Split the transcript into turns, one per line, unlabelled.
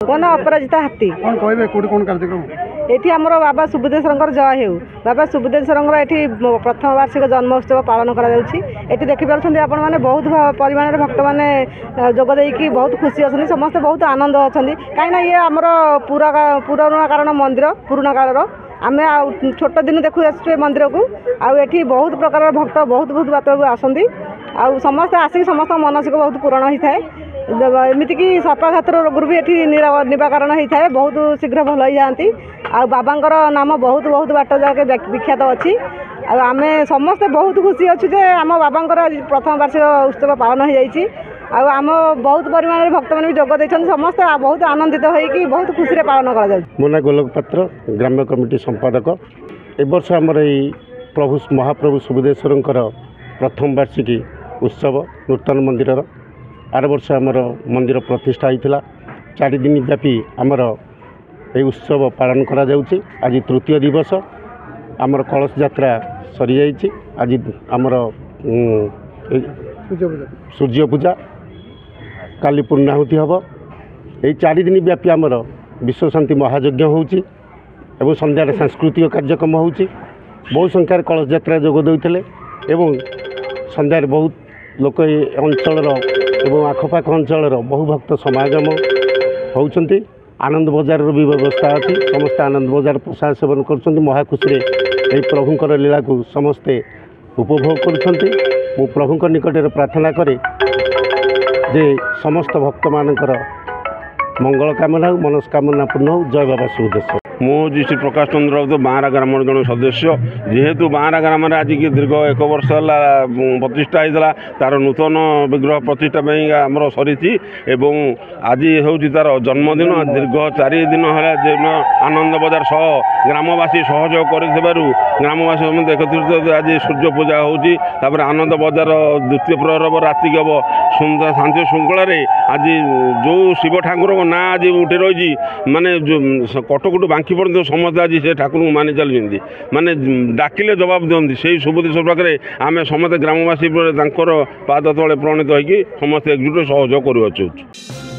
ମୋ ନାଁ ଅପରାଜିତା ହାତୀ।
कौन कहबे कोठी कोन कार्यक्रम
एठी आमर बाबा सुबुद्धेश्वर जय हेउ बाबा सुबुद्धेश्वर एठी प्रथम वार्षिक जन्मोत्सव पालन करा जाउछि। एठी देखि पारुछन्ती आपण माने बहुत परिमाण रे भक्त माने जोग देइकी बहुत खुशी अछन्ती। समस्त बहुत आनंद अछन्ती काईना ये आमर पुराना कारण मंदिर पुराना कालर आमे छोट दिन देखु आसु मंदिर को आठी बहुत प्रकार भक्त बहुत बहुत बात आसती आ समस्त आसिक समस्त मानसिक बहुत पूरण होता है। एमतीक सर्पघातर रोग भी ये निराकरण होता है बहुत शीघ्र भल हो जाती। आ बाबांकर नाम बहुत बहुत बाट जाके विख्यात अच्छी। आम समस्ते बहुत खुशी अच्छे जे आम बाबांकर प्रथम वार्षिक उत्सव पालन हो जाइए। आम बहुत परिमाण भक्त मैंने भी जोग देते समस्त बहुत आनंदित होगी बहुत खुशी पालन कर।
मो ना गोलक पात्र ग्राम्य कमिटी संपादक। ए वर्ष आमर प्रभु महाप्रभु सुबुद्धेश्वर प्रथम वार्षिकी उत्सव नूतन मंदिर आर वर्ष आमर मंदिर प्रतिष्ठा होता 4 दिन व्यापी आमर ये उत्सव पालन करा जाउछि। आज तृतीय दिवस आमर कलश यात्रा सरी जाइछि। आज आमर सूर्य पूजा काली पूर्णाहुति हम यही 4 दिन व्यापी आमर विश्व शांति महायज्ञ होउछि एवं संध्यार सांस्कृतिक कार्यक्रम होउछि। बहुत संख्यार कलश यात्रा जोग देउथिले एवं संध्यार बहुत लोक अंचल एवं आखपाख अंचल बहु भक्त समागम होउछन्ति। आनंद बजार भी व्यवस्था अच्छी समस्त आनंद बजार प्रसाद सेवन कर महाखुशी प्रभुंर लीला को समस्ते उपभोग कर प्रभु निकट प्रार्थना करे जे समस्त भक्त मानकर मंगल कामना हो मनस्कामना पूर्ण हो। जय बाबा सुबुद्धेश्वर।
मो श्री प्रकाश चंद्र राउत बांरा ग्राम जन सदस्य जेहेतु बांरा ग्राम आज की दीर्घ 1 वर्ष प्रतिष्ठा होता तार नूतन विग्रह प्रतिष्ठा आमर सरी एवं आज हूँ तार जन्मदिन दीर्घ 4 दिन है आनंद बजार सह ग्रामवासी सहयोग करमवासी एकत्रित आज सूर्य पूजा होपर आनंद बजार द्वितीय प्रहर राति हम सुंदर शांति श्रृंखल आज जो शिव ठाकुर ना आज उठे रही माने कटकुटू बांकी पर्यटन समस्त आज से ठाकुर को मानि चलती माने डाकिले जवाब दिखती से सुबुद्धेश्वर पाखे आम समस्त ग्रामवासी पाद तले प्रणीत होगी समस्त एकजुट सहयोग कर।